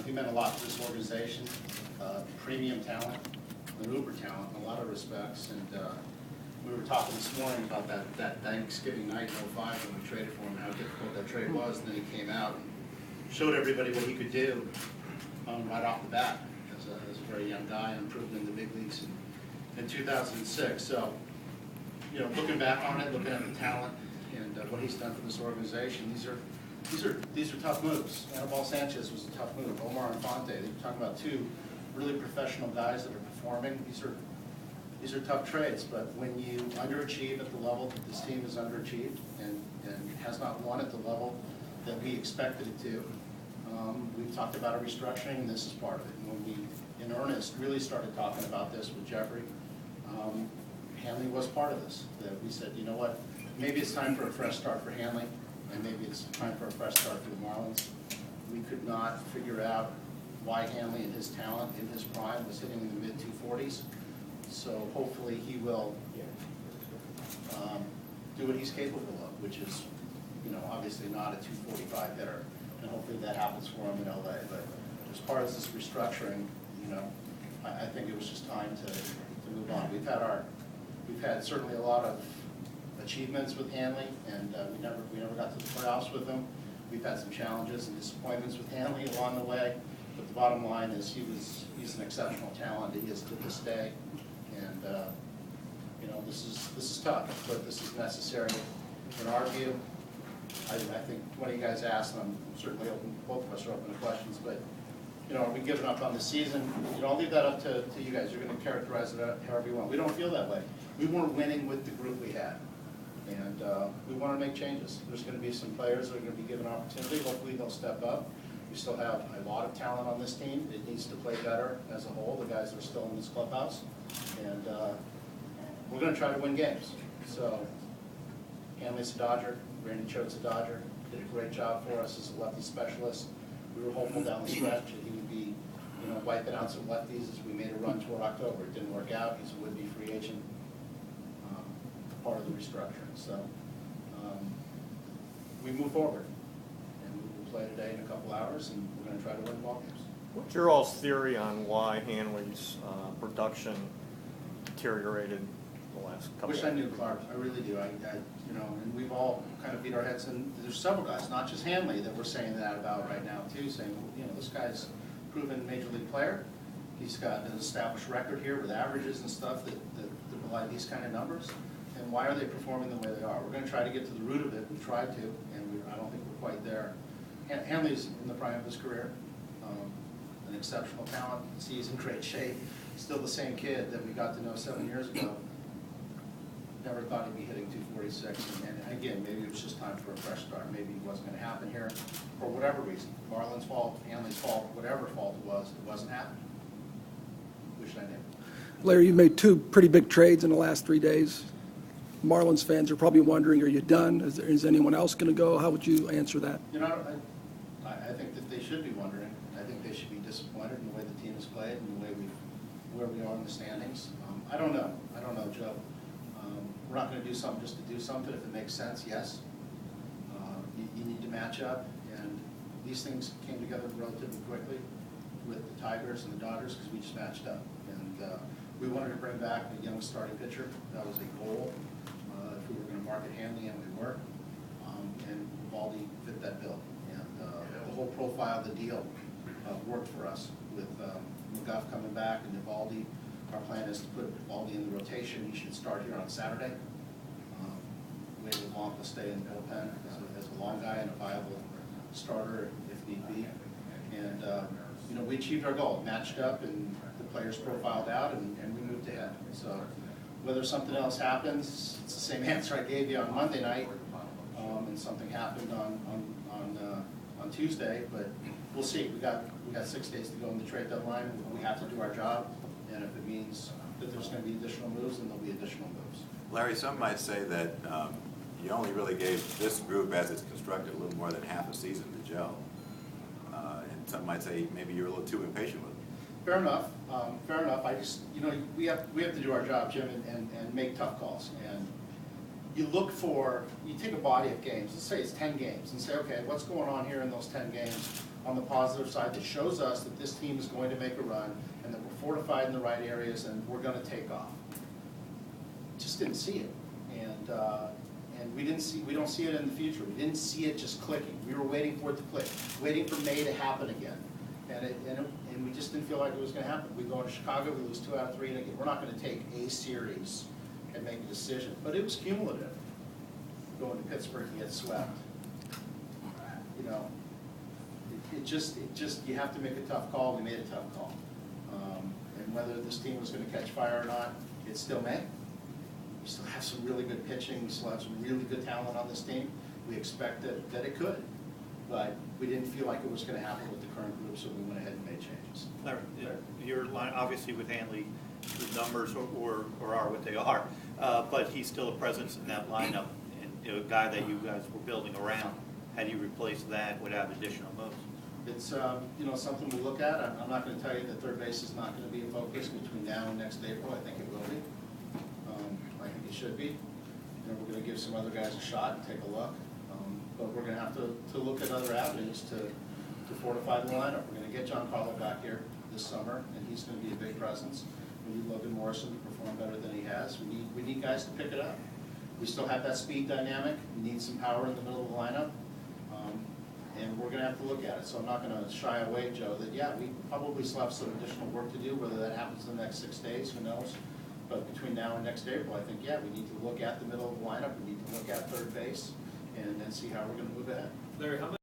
He meant a lot to this organization, premium talent, an uber talent in a lot of respects. And we were talking this morning about that Thanksgiving night in '05 when we traded for him, how difficult that trade was. And then he came out and showed everybody what he could do right off the bat as a very young guy, and proved in the big leagues in 2006. So, you know, looking back on it, looking at the talent and what he's done for this organization, these are tough moves. Anibal Sanchez was a tough move. Omar Infante. You're talking about two really professional guys that are performing. These are tough trades. But when you underachieve at the level that this team has underachieved and has not won at the level that we expected it to, we've talked about a restructuring, and this is part of it. And when we, in earnest, really started talking about this with Jeffrey, Hanley was part of this. That we said, you know what, maybe it's time for a fresh start for Hanley, and maybe it's time for a fresh start for the Marlins. We could not figure out why Hanley and his talent in his prime was hitting in the mid-240s. So hopefully he will do what he's capable of, which is, you know, obviously not a 245 hitter. And hopefully that happens for him in LA. But as far as this restructuring, you know, I think it was just time to move on. We've had certainly a lot of achievements with Hanley, and we never got to the playoffs with him. We've had some challenges and disappointments with Hanley along the way, but the bottom line is he's an exceptional talent. He is to this day, and you know, this is tough, but this is necessary in our view. I think one of you guys asked, and I'm certainly open. Both of us are open to questions, but you know, are we giving up on the season? You know, I'll leave that up to you guys. You're going to characterize it however you want. We don't feel that way. We weren't winning with the group we had. And we want to make changes. There's going to be some players that are going to be given opportunity. Hopefully they'll step up. We still have a lot of talent on this team. It needs to play better as a whole, the guys that are still in this clubhouse. And we're going to try to win games. So Hanley's a Dodger. Randy Choate's a Dodger. Did a great job for us as a lefty specialist. We were hopeful down the stretch that he would be, you know, wiping out some lefties as we made a run toward October. It didn't work out. He's a would-be free agent. Part of the restructuring. So we move forward, and we will play today in a couple hours, and we're going to try to win ball games. What's your all's theory on why Hanley's production deteriorated the last couple? Wish I knew, Clark. I really do. I you know, and we've all kind of beat our heads, and there's several guys, not just Hanley, that we're saying that about right now too, saying, you know, this guy's proven major league player. He's got an established record here with averages and stuff that belie these kind of numbers. And why are they performing the way they are? We're going to try to get to the root of it. We've tried to, and I don't think we're quite there. Hanley's in the prime of his career, an exceptional talent. He's in great shape. Still the same kid that we got to know 7 years ago. Never thought he'd be hitting 246. And again, maybe it was just time for a fresh start. Maybe it wasn't going to happen here for whatever reason. Marlins' fault, Hanley's fault, whatever fault it wasn't happening. Wish I knew. Larry, you made two pretty big trades in the last 3 days. Marlins fans are probably wondering, are you done? Is anyone else going to go? How would you answer that? You know, I think that they should be wondering. I think they should be disappointed in the way the team has played and the way where we are in the standings. I don't know, Joe. We're not going to do something just to do something. If it makes sense, yes. You need to match up, and these things came together relatively quickly with the Tigers and the Dodgers because we just matched up. And we wanted to bring back a young starting pitcher. That was a goal. If we were going to market Hanley, and we were, and Valdi fit that bill. And the whole profile of the deal worked for us with McGuff coming back and Valdi. Our plan is to put Valdi in the rotation. He should start here on Saturday. Wade LeBlanc will stay in the bullpen as a long guy and a viable starter if need be. And you know, we achieved our goal, matched up, and the players profiled out, and we moved ahead. So whether something else happens, it's the same answer I gave you on Monday night, and something happened on Tuesday. But we'll see. We got 6 days to go in the trade deadline. We have to do our job, and if it means that there's going to be additional moves, then there'll be additional moves. Larry, some might say that you only really gave this group, as it's constructed, a little more than half a season to gel. And some might say maybe you're a little too impatient with it. Fair enough. Fair enough. I just, you know, we have to do our job, Jim, and make tough calls. And you take a body of games. Let's say it's 10 games, and say, okay, what's going on here in those 10 games? on the positive side that shows us that this team is going to make a run and that we're fortified in the right areas and we're gonna take off. Just didn't see it. And we don't see it in the future. We didn't see it just clicking. We were waiting for it to click, waiting for May to happen again. And we just didn't feel like it was gonna happen. We go into Chicago, we lose 2 out of 3, and again, we're not gonna take a series and make a decision. But it was cumulative. Going to Pittsburgh, he had swept. You know, it just, you have to make a tough call. We made a tough call. And whether this team was gonna catch fire or not, it still may. We still have some really good pitching. We still have some really good talent on this team. We expect that it could. But we didn't feel like it was gonna happen with the current group, so we went ahead and made changes. Larry, your line, obviously with Hanley, the numbers are what they are, but he's still a presence in that lineup, and a guy that you guys were building around. How do you replace that without additional moves? It's something we look at. I'm not going to tell you that third base is not going to be a focus between now and next April. I think it will be. I think it should be. We're going to give some other guys a shot and take a look. But we're going to have to look at other avenues to fortify the lineup. We're going to get John Carlo back here this summer, and he's going to be a big presence. We need Logan Morrison to perform better than he has. We need guys to pick it up. We still have that speed dynamic. We need some power in the middle of the lineup. And we're going to have to look at it. So I'm not going to shy away, Joe, that, yeah, we probably still have some additional work to do, whether that happens in the next 6 days, who knows. But between now and next April, I think, yeah, we need to look at the middle of the lineup. We need to look at third base and see how we're going to move ahead. Larry, how much